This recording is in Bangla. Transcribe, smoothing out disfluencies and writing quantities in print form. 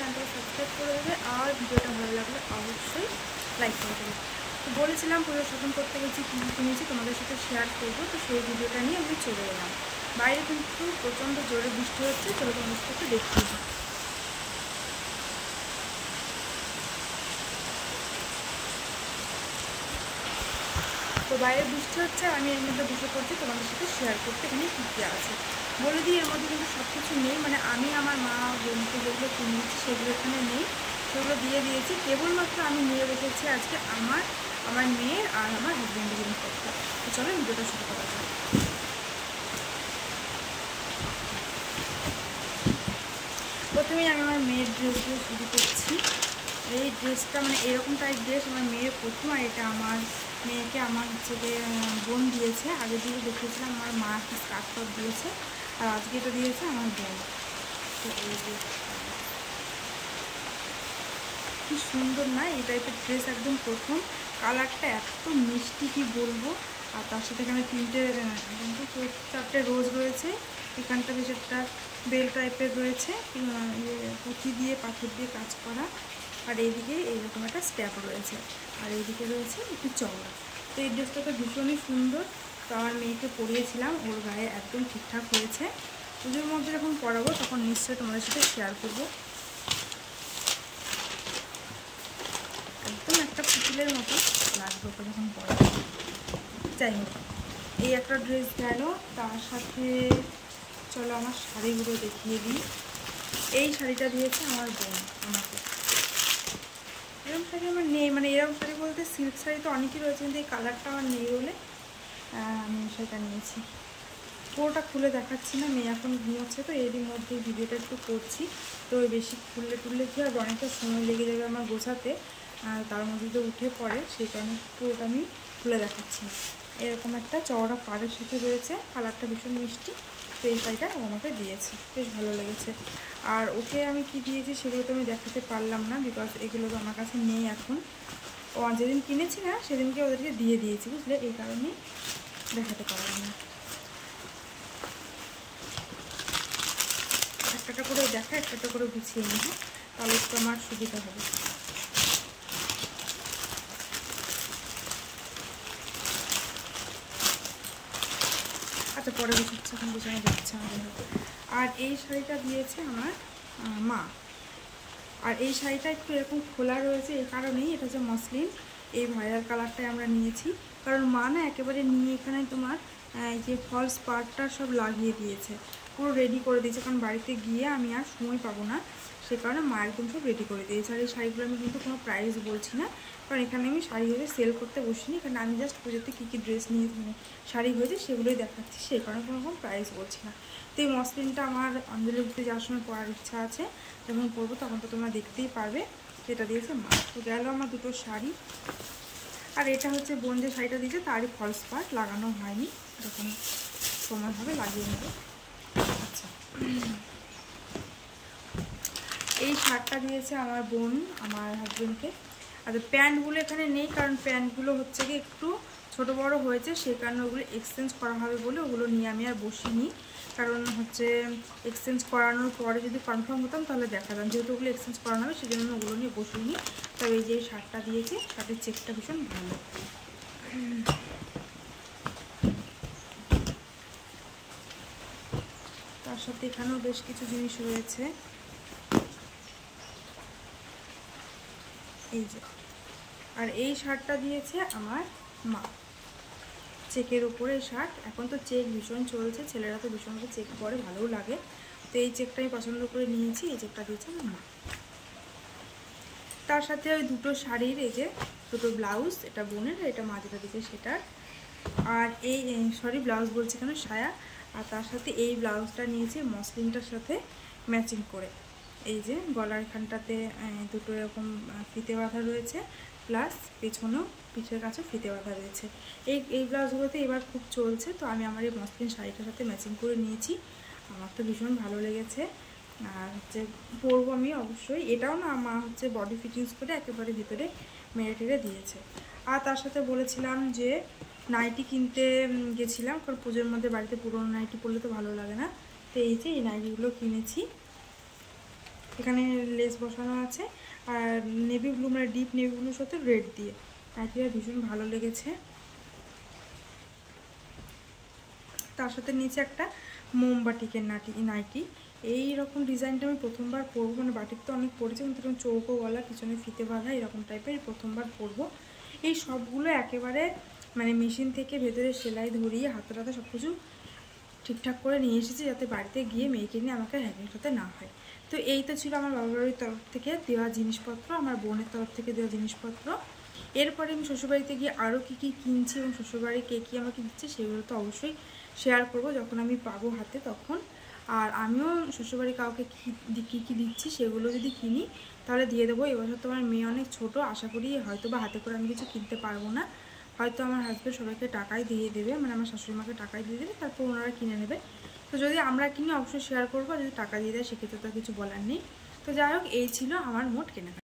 চ্যানেলটাকে সাবস্ক্রাইব করে দেবে, আর ভিডিওটা ভালো লাগলে অবশ্যই লাইক করে দেবে। তো বলেছিলাম পুজো শপিং করতে গেছি, কী কিনেছি তোমাদের সাথে শেয়ার করবো, তো সেই ভিডিওটা নিয়ে আমি চলে এলাম। বাইরে কিন্তু প্রচণ্ড জোরে বৃষ্টি হচ্ছে, চলো তোমাদের সাথে একটু দেখিয়ে দিই। তো বাইরে বৃষ্টি হচ্ছে, আমি এর মধ্যে বসে পড়ছি তোমাদের সাথে শেয়ার করতে এখানে কী কী আছে বলে দিই। এর মধ্যে কিন্তু সব কিছু নেই, মানে আমি আমার মা বোনকে যেগুলো কিনেছি সেগুলো এখানে নেই, সেগুলো দিয়ে দিয়েছি। কেবলমাত্র আমি নিয়ে রেখেছি আজকে আমার মেয়ের আর আমার হাজব্যান্ডের জিনিসপত্র। তো চলো ভিডিওটা শুরু করা যাক। প্রথমেই আমি আমার মেয়ের ড্রেস দিয়ে শুরু করছি। এই ড্রেসটা মানে এরকম টাইপ ড্রেস আমার মেয়ের প্রথম, আর এটা আমার মেয়েকে আমার হচ্ছে যে বোন দিয়েছে। আগের দিকে দেখিয়েছিলাম আমার মা একটা স্কার্ট টপ দিয়েছে, আর আজকে এটা দিয়েছে আমার বোন। তো এই যে কি সুন্দর না এই টাইপের ড্রেস, একদম প্রথম। কালারটা এত মিষ্টি কি বলবো। আর তার সাথে এখানে চারটে রোজ রয়েছে, এখানটা বেশ একটা বেল টাইপের রয়েছে, পুঁথি দিয়ে পাথর দিয়ে কাজ করা, আর এইদিকে এইরকম একটা স্ট্যাপ রয়েছে, আর এইদিকে রয়েছে একটু চওড়া। তো এই ড্রেসটা তো ভীষণই সুন্দর। তো আমার মেয়েকে পরিয়েছিলাম, ওর গায়ে একদম ঠিকঠাক হয়েছে। পুজোর মধ্যে যখন পরাবো তখন নিশ্চয়ই তোমাদের সাথে শেয়ার করবো। একদম একটা পুতুলের মতো লাগবে ওকে যখন পরে। যাই হোক, এই একটা ড্রেস গেল। তার সাথে চলো আমার শাড়িগুলো দেখিয়ে দিই। এই শাড়িটা দিয়েছে আমার বোন আমাকে। এরকম শাড়ি আমার নেই, মানে এরকম শাড়ি বলতে সিল্ক শাড়ি তো অনেকই রয়েছে, কিন্তু এই কালারটা আমার নেই বলে আমি সেটা নিয়েছি। পুরোটা খুলে দেখাচ্ছি না, মেয়ে এখন ঘুমোচ্ছে, তো এরই মধ্যে ভিডিওটা একটু করছি। তো বেশি খুললে কী হবে, অনেকটা সময় লেগে যাবে আমার গোছাতে, আর তার মধ্যে তো উঠে পড়ে, সেই কারণে পুরোটা আমি খুলে দেখাচ্ছি। এরকম একটা চওড়া পাড়ের সাথে রয়েছে, কালারটা ভীষণ মিষ্টি। তো এই শাড়িটা ও আমাকে দিয়েছে, বেশ ভালো লেগেছে। আর ওকে আমি কি দিয়েছি সেগুলো তো আমি দেখাতে পারলাম না, বিকজ এগুলো তো আমার কাছে নেই এখন। ও যেদিন কিনেছি না সেদিনকে ওদেরকে দিয়ে দিয়েছি, বুঝলে, এই কারণেই দেখাতে পারলাম না। একটা করে দেখা, একটা করে গুছিয়ে নিব, তাহলে একটু আমার সুবিধা হবে। আচ্ছা, পরে গুছাচ্ছে, এখন গুছানো দিচ্ছে আমাদের। আর এই শাড়িটা দিয়েছে আমার মা। আর এই শাড়িটা একটু এরকম খোলা রয়েছে, এই কারণেই এটা হচ্ছে মসলিন। এই ভাইরাল কালারটাই আমরা নিয়েছি, কারণ মা না একেবারে নিয়ে এখানে তোমার এই যে ফলস পার্টটা সব লাগিয়ে দিয়েছে, পুরো রেডি করে দিয়েছে, কারণ বাড়িতে গিয়ে আমি আর সময় পাবো না, সে কারণে মা একদম সব রেডি করে দিয়েছে। আর এই শাড়িগুলো আমি কিন্তু কোনো প্রাইস বলছি না, কারণ এখানে আমি শাড়ি হয়ে সেল করতে বসিনি, কারণ আমি জাস্ট পুজোতে কী কী ড্রেস নিয়ে শাড়ি হয়েছে সেগুলোই দেখাচ্ছি, সেই কারণে কোনো প্রাইস বলছি না। তো এই মসলিনটা আমার অঞ্জলি দিতে যাওয়ার সময় পরার ইচ্ছা আছে, যখন পরবো তখন তো তোমরা দেখতেই পারবে। সেটা দিয়েছে মা। তো গেল আমার দুটো শাড়ি। আর এটা হচ্ছে বোন যে শাড়িটা দিয়েছে তারই ফলস পার্ট লাগানো হয়নি, যখন সময় হবে লাগিয়ে নেব। আচ্ছা, এই শার্টটা দিয়েছে আমার বোন আমার হাজবেন্ডকে। আর প্যান্টগুলো এখানে নেই, কারণ প্যান্টগুলো হচ্ছে কি একটু ছোট বড় হয়েছে, সেই কারণে ওগুলো এক্সচেঞ্জ করা হবে বলে ওগুলো নিয়ে আমি আর বসিনি। কারণ হচ্ছে এক্সচেঞ্জ করানোর পরে যদি কনফার্ম হতাম তাহলে দেখাতাম, যেহেতু ওগুলো এক্সচেঞ্জ করানো হবে সেই জন্য ওগুলো নিয়ে বসিনি। তবে এই যে শার্টটা দিয়েছে, শার্টের চেকটা ভীষণ ভালো। তার সাথে এখানেও বেশ কিছু জিনিস রয়েছে, এই যে। আর এই শার্টটা দিয়েছে আমার মা, চেকের উপরে শার্ট। এখন তো চেক ভীষণ চলছে, ছেলেরা তো ভীষণভাবে চেক পরে, ভালোও লাগে। তো এই চেকটা আমি পছন্দ করে নিয়েছি, এই চেকটা দিয়েছে আমার মা। তার সাথে ওই দুটো শাড়ির এই যে দুটো ব্লাউজ, এটা বোনের, এটা মা যেটা দিয়েছে সেটার। আর এই সরি ব্লাউজ বলছি কেন, সায়া। আর তার সাথে এই ব্লাউজটা নিয়েছি মসলিনটার সাথে ম্যাচিং করে। এই যে গলার এখানটাতে দুটো এরকম ফিতে বাঁধা রয়েছে, প্লাস পেছনেও পিঠের কাছে ফিতে বাঁধা রয়েছে। এই ব্লাউজগুলোতে এবার খুব চলছে, তো আমি আমার এই মসলিন শাড়িটার সাথে ম্যাচিং করে নিয়েছি। আমার তো ভীষণ ভালো লেগেছে, আর হচ্ছে পরবো আমি অবশ্যই। এটাও না মা হচ্ছে বডি ফিটিংস করে একেবারে ভিতরে মেরে টেরে দিয়েছে। আর তার সাথে বলেছিলাম যে নাইটি কিনতে গেছিলাম, কারণ পুজোর মধ্যে বাড়িতে পুরোনো নাইটি পরলে তো ভালো লাগে না। তো এই যে এই নাইটিগুলো কিনেছি, এখানে লেস বসানো আছে, আর নেভি ব্লু মানে ডিপ নেভি ব্লুর সাথে রেড দিয়ে নাইটিটা ভীষণ ভালো লেগেছে। তার সাথে নিচে একটা মোমবাটিকের নাইটি। এই রকম ডিজাইনটা আমি প্রথমবার পরবো, মানে বাটিক তো অনেক পরেছি কিন্তু এরকম চৌকো গলা, পিছনে ফিতে বাঁধা, এরকম টাইপের প্রথমবার পরবো। এই সবগুলো একেবারে মানে মেশিন থেকে ভেতরে সেলাই ধরিয়ে হাতে হাতে সব কিছু ঠিকঠাক করে নিয়ে এসেছি, যাতে বাড়িতে গিয়ে মেয়েকে নিয়ে আমাকে হ্যাঙ্গিং করতে না হয়। তো এই তো ছিল আমার বাবার বাড়ির তরফ থেকে দেওয়া জিনিসপত্র, আমার বোনের তরফ থেকে দেওয়া জিনিসপত্র। এরপরে আমি শ্বশুরবাড়িতে গিয়ে আরও কী কী কিনছি এবং শ্বশুরবাড়ি কে কী আমাকে দিচ্ছে সেগুলো তো অবশ্যই শেয়ার করবো যখন আমি পাবো হাতে তখন। আর আমিও শ্বশুরবাড়ি কাউকে কী কী দিচ্ছি সেগুলো যদি কিনি তাহলে দিয়ে দেবো। এবছর তো আমার মেয়ে অনেক ছোটো, আশা করি হয়তো বা হাতে করে আমি কিছু কিনতে পারবো না, হয়তো আমার হাজব্যান্ড সবাইকে টাকাই দিয়ে দেবে, মানে আমার শাশুড়ি মাকে টাকাই দিয়ে দেবে, তারপর ওনারা কিনে নেবে। তো যদি আমরা কিনি অবশ্যই শেয়ার করবো, যদি টাকা দিয়ে দেয় সেক্ষেত্রে তো কিছু বলার নেই। তো যাই হোক, এই ছিল আমার মোট কেনাকাটা।